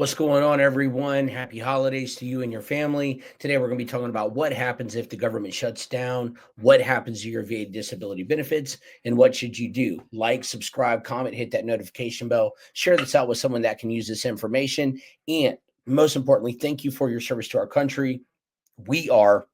What's going on, everyone? Happy holidays to you and your family. Today, we're going to be talking about what happens if the government shuts down, what happens to your VA disability benefits, and what should you do. Like, subscribe, comment, hit that notification bell, share this out with someone that can use this information. And most importantly, thank you for your service to our country. We are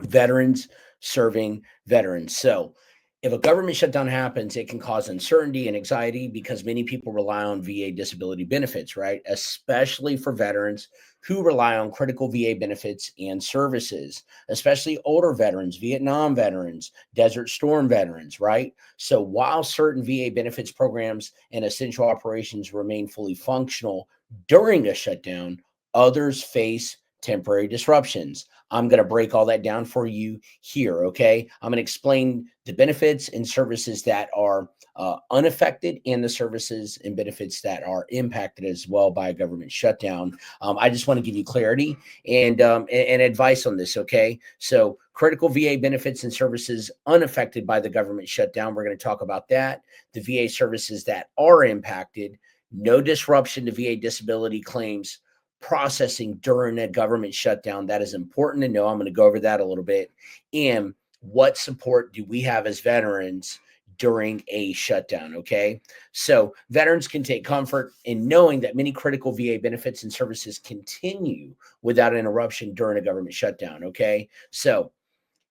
veterans serving veterans. So, if a government shutdown happens, it can cause uncertainty and anxiety because many people rely on VA disability benefits, right? Especially for veterans who rely on critical VA benefits and services, especially older veterans, Vietnam veterans, Desert Storm veterans, right? So while certain VA benefits programs and essential operations remain fully functional during a shutdown, others face temporary disruptions. I'm going to break all that down for you here, okay? I'm going to explain the benefits and services that are unaffected and the services and benefits that are impacted as well by a government shutdown. I just want to give you clarity and advice on this, okay? So, critical VA benefits and services unaffected by the government shutdown. We're going to talk about that. The VA services that are impacted, no disruption to VA disability claims processing during a government shutdown. That is important to know. I'm going to go over that a little bit. And what support do we have as veterans during a shutdown? Okay. So veterans can take comfort in knowing that many critical VA benefits and services continue without interruption during a government shutdown. Okay. So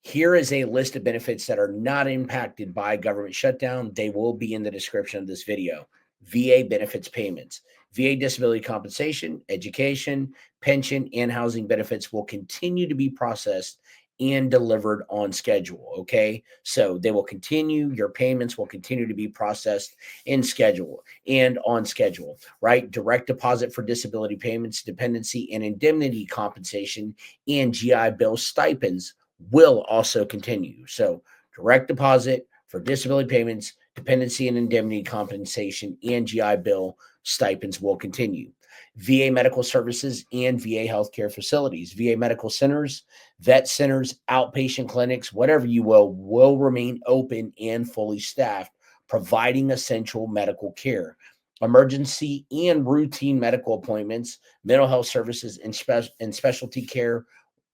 here is a list of benefits that are not impacted by government shutdown. They will be in the description of this video. VA benefits payments, VA disability compensation, education, pension, and housing benefits will continue to be processed and delivered on schedule. Okay. So they will continue, your payments will continue to be processed in schedule and on schedule, right? Direct deposit for disability payments, dependency, and indemnity compensation, and GI Bill stipends will also continue. So, direct deposit for disability payments, dependency and indemnity compensation, and GI Bill stipends will continue. VA medical services and VA healthcare facilities, VA medical centers, vet centers, outpatient clinics, whatever you will remain open and fully staffed, providing essential medical care. Emergency and routine medical appointments, mental health services, and specialty care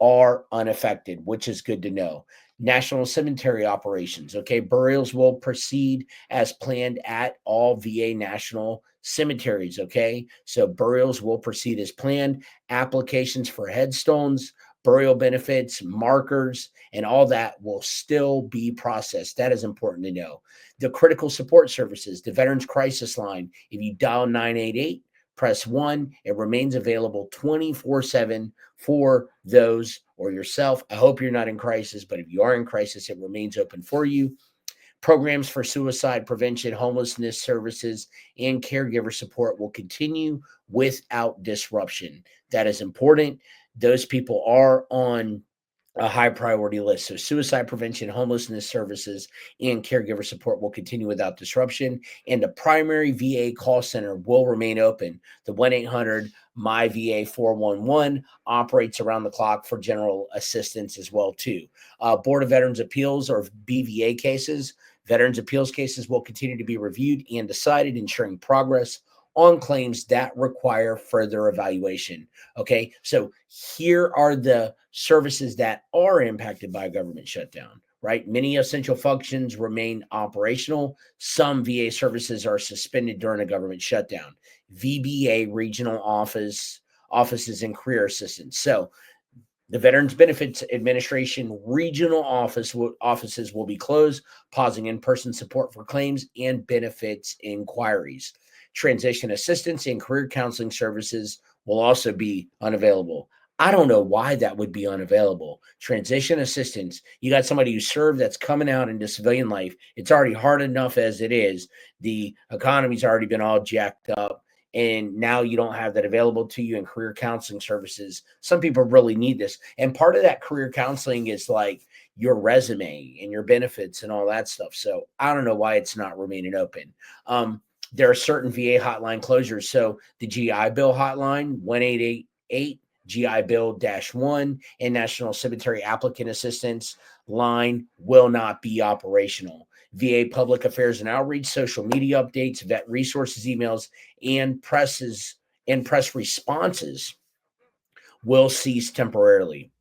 are unaffected, which is good to know. National cemetery operations. Okay, burials will proceed as planned at all VA national cemeteries. Okay, so burials will proceed as planned. Applications for headstones, burial benefits, markers, and all that will still be processed. That is important to know. The critical support services, the Veterans Crisis Line, if you dial 988, press 1. It remains available 24/7 for those or yourself. I hope you're not in crisis, but if you are in crisis, it remains open for you. Programs for suicide prevention, homelessness services, and caregiver support will continue without disruption. That is important. Those people are on a high priority list. So, suicide prevention, homelessness services, and caregiver support will continue without disruption. And the primary VA call center will remain open. The 1-800 My VA 411 operates around the clock for general assistance as well too. Board of Veterans Appeals, or BVA cases, Veterans Appeals cases will continue to be reviewed and decided, ensuring progress on claims that require further evaluation. Okay, so here are the services that are impacted by a government shutdown, right? Many essential functions remain operational. Some VA services are suspended during a government shutdown. VBA regional offices and career assistance. So the Veterans Benefits Administration regional offices will be closed, pausing in-person support for claims and benefits inquiries. Transition assistance and career counseling services will also be unavailable. I don't know why that would be unavailable. Transition assistance, you got somebody who served that's coming out into civilian life. It's already hard enough as it is. The economy's already been all jacked up, and now you don't have that available to you in career counseling services. Some people really need this. And part of that career counseling is like your resume and your benefits and all that stuff. So I don't know why it's not remaining open. There are certain VA hotline closures. So the GI Bill hotline, 1888 GI Bill -1, and National Cemetery Applicant Assistance line will not be operational. VA Public Affairs and Outreach, social media updates, vet resources emails, and presses and press responses will cease temporarily.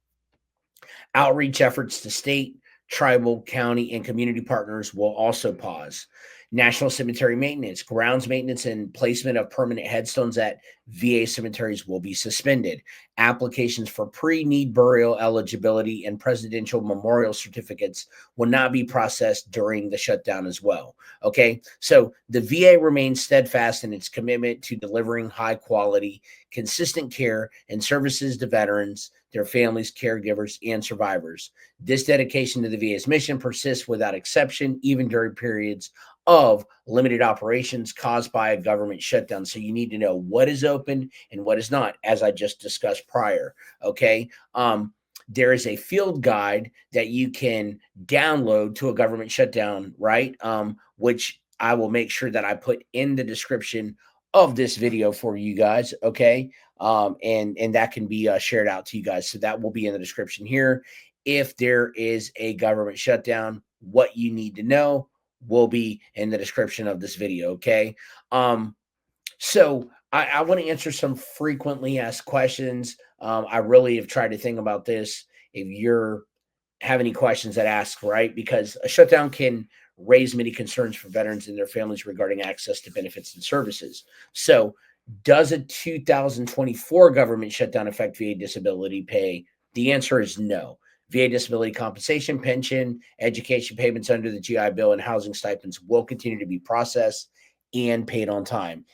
Outreach efforts to state, tribal, county, and community partners will also pause. National cemetery maintenance, grounds maintenance, and placement of permanent headstones at VA cemeteries will be suspended. Applications for pre-need burial eligibility and presidential memorial certificates will not be processed during the shutdown as well. Okay, so the VA remains steadfast in its commitment to delivering high quality, consistent care and services to veterans, their families, caregivers, and survivors. This dedication to the VA's mission persists without exception, even during periods of limited operations caused by a government shutdown. So you need to know what is open and what is not, as I just discussed prior. Okay. There is a field guide that you can download to a government shutdown, right? Which I will make sure that I put in the description of this video for you guys. Okay. And that can be shared out to you guys. So that will be in the description here. If there is a government shutdown, what you need to know will be in the description of this video. Okay. So I want to answer some frequently asked questions. I really have tried to think about this. If you're have any questions that ask, right? Because a shutdown can raise many concerns for veterans and their families regarding access to benefits and services. So, does a 2024 government shutdown affect VA disability pay? The answer is no. VA disability compensation, pension, education payments under the GI Bill, and housing stipends will continue to be processed and paid on time.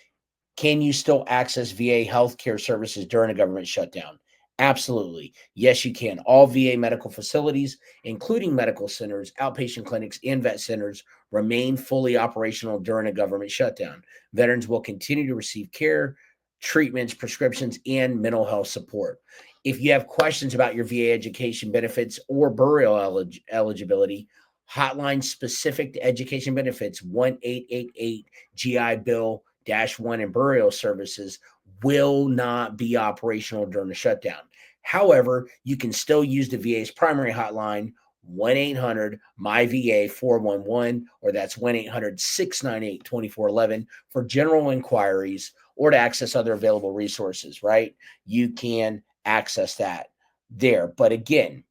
Can you still access VA healthcare services during a government shutdown? Absolutely. Yes, you can. All VA medical facilities, including medical centers, outpatient clinics, and vet centers, remain fully operational during a government shutdown. Veterans will continue to receive care, treatments, prescriptions, and mental health support. If you have questions about your VA education benefits or burial eligibility, hotline specific to education benefits 1-888 GI Bill -1 and burial services will not be operational during the shutdown. However, you can still use the VA's primary hotline, 1-800-MY-VA-411, or that's 1-800-698-2411 for general inquiries or to access other available resources, right? You can access that there. But again,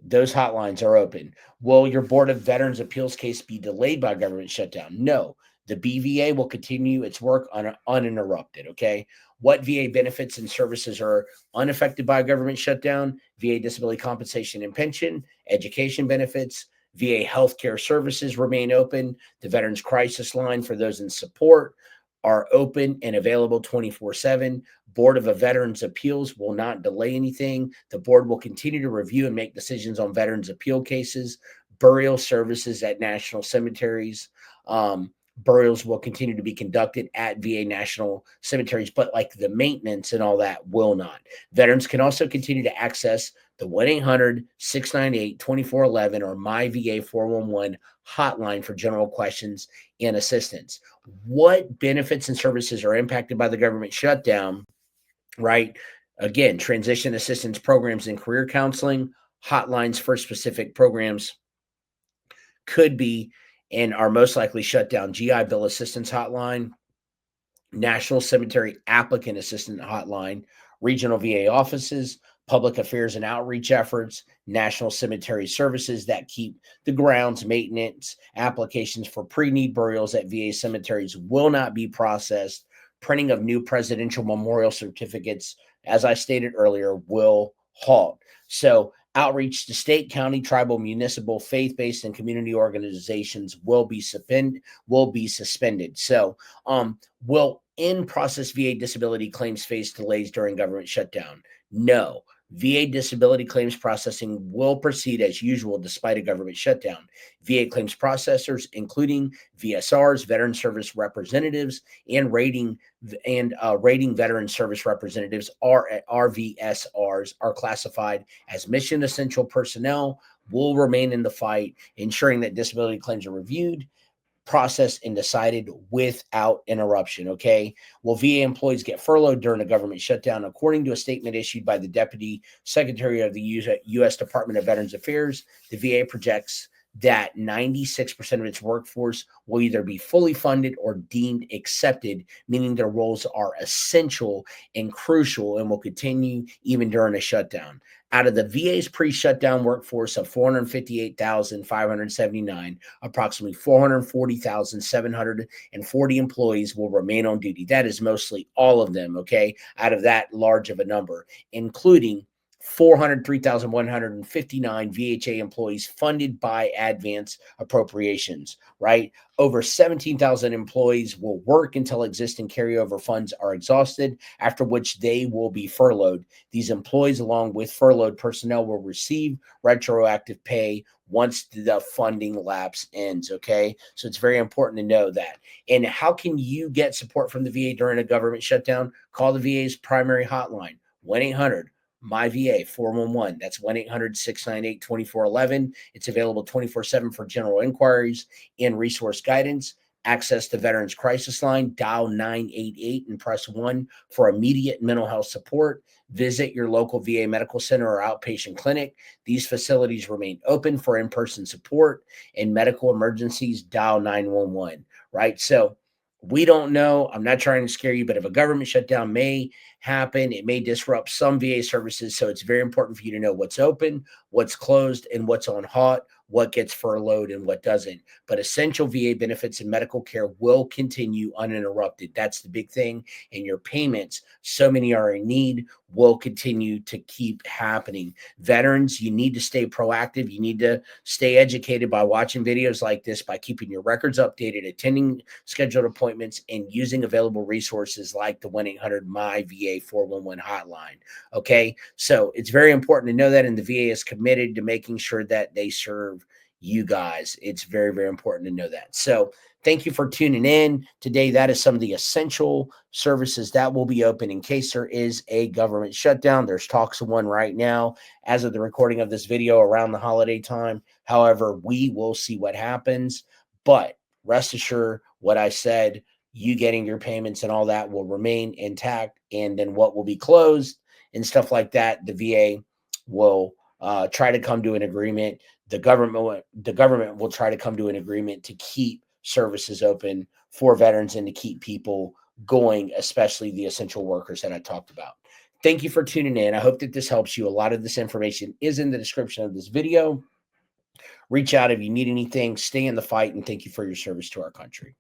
those hotlines are open. Will your Board of Veterans Appeals case be delayed by government shutdown? No. The BVA will continue its work uninterrupted. Okay. What VA benefits and services are unaffected by a government shutdown? VA disability compensation and pension, education benefits, VA healthcare services remain open. The Veterans Crisis Line for those in support are open and available 24/7. Board of Veterans Appeals will not delay anything. The board will continue to review and make decisions on veterans appeal cases. Burial services at national cemeteries. Burials will continue to be conducted at VA national cemeteries, but like the maintenance and all that will not. Veterans can also continue to access the 1-800-698-2411 or MyVA411 hotline for general questions and assistance. What benefits and services are impacted by the government shutdown, right? Again, transition assistance programs and career counseling, hotlines for specific programs could be and are most likely shut down. GI Bill Assistance Hotline, National Cemetery Applicant Assistance Hotline, regional VA offices, public affairs and outreach efforts, National Cemetery Services that keep the grounds, maintenance, applications for pre-need burials at VA cemeteries will not be processed. Printing of new presidential memorial certificates, as I stated earlier, will halt. So outreach to state, county, tribal, municipal, faith-based, and community organizations will be suspended. So, will in-process VA disability claims face delays during government shutdown? No. VA disability claims processing will proceed as usual despite a government shutdown. VA claims processors, including VSRs, Veteran Service Representatives, and rating Veteran Service Representatives, RVSRs, are classified as mission essential personnel, will remain in the fight, ensuring that disability claims are reviewed, processed, and decided without interruption. Okay. Will VA employees get furloughed during a government shutdown? According to a statement issued by the Deputy Secretary of the U.S. Department of Veterans Affairs, the VA projects that 96% of its workforce will either be fully funded or deemed accepted, meaning their roles are essential and crucial and will continue even during a shutdown. Out of the VA's pre-shutdown workforce of 458,579, approximately 440,740 employees will remain on duty. That is mostly all of them, okay, out of that large of a number, including 403,159 VHA employees funded by advance appropriations, right? Over 17,000 employees will work until existing carryover funds are exhausted, after which they will be furloughed. These employees, along with furloughed personnel, will receive retroactive pay once the funding lapse ends, okay? So it's very important to know that. And how can you get support from the VA during a government shutdown? Call the VA's primary hotline, 1-800 My VA 411. That's 1-800-698-2411. It's available 24/7 for general inquiries and resource guidance. Access the Veterans Crisis Line, dial 988 and press 1 for immediate mental health support. Visit your local VA medical center or outpatient clinic. These facilities remain open for in-person support. In medical emergencies, dial 911, right? So we don't know. I'm not trying to scare you, but if a government shutdown may happen, it may disrupt some VA services. So it's very important for you to know what's open, what's closed, and what's on hot, what gets furloughed and what doesn't. But essential VA benefits and medical care will continue uninterrupted. That's the big thing. And your payments, so many are in need, will continue to keep happening. Veterans, you need to stay proactive. You need to stay educated by watching videos like this, by keeping your records updated, attending scheduled appointments, and using available resources like the 1-800 My VA 411 hotline. Okay. So it's very important to know that, and the VA is committed to making sure that they serve you guys. It's very, very important to know that. So thank you for tuning in today. That is some of the essential services that will be open in case there is a government shutdown. There's talks of one right now as of the recording of this video around the holiday time. However, we will see what happens. But rest assured, what I said, you getting your payments and all that will remain intact. And then what will be closed and stuff like that, the VA will try to come to an agreement. The government will try to come to an agreement to keep services open for veterans and to keep people going, especially the essential workers that I talked about. Thank you for tuning in. I hope that this helps you. A lot of this information is in the description of this video. Reach out if you need anything. Stay in the fight, and thank you for your service to our country.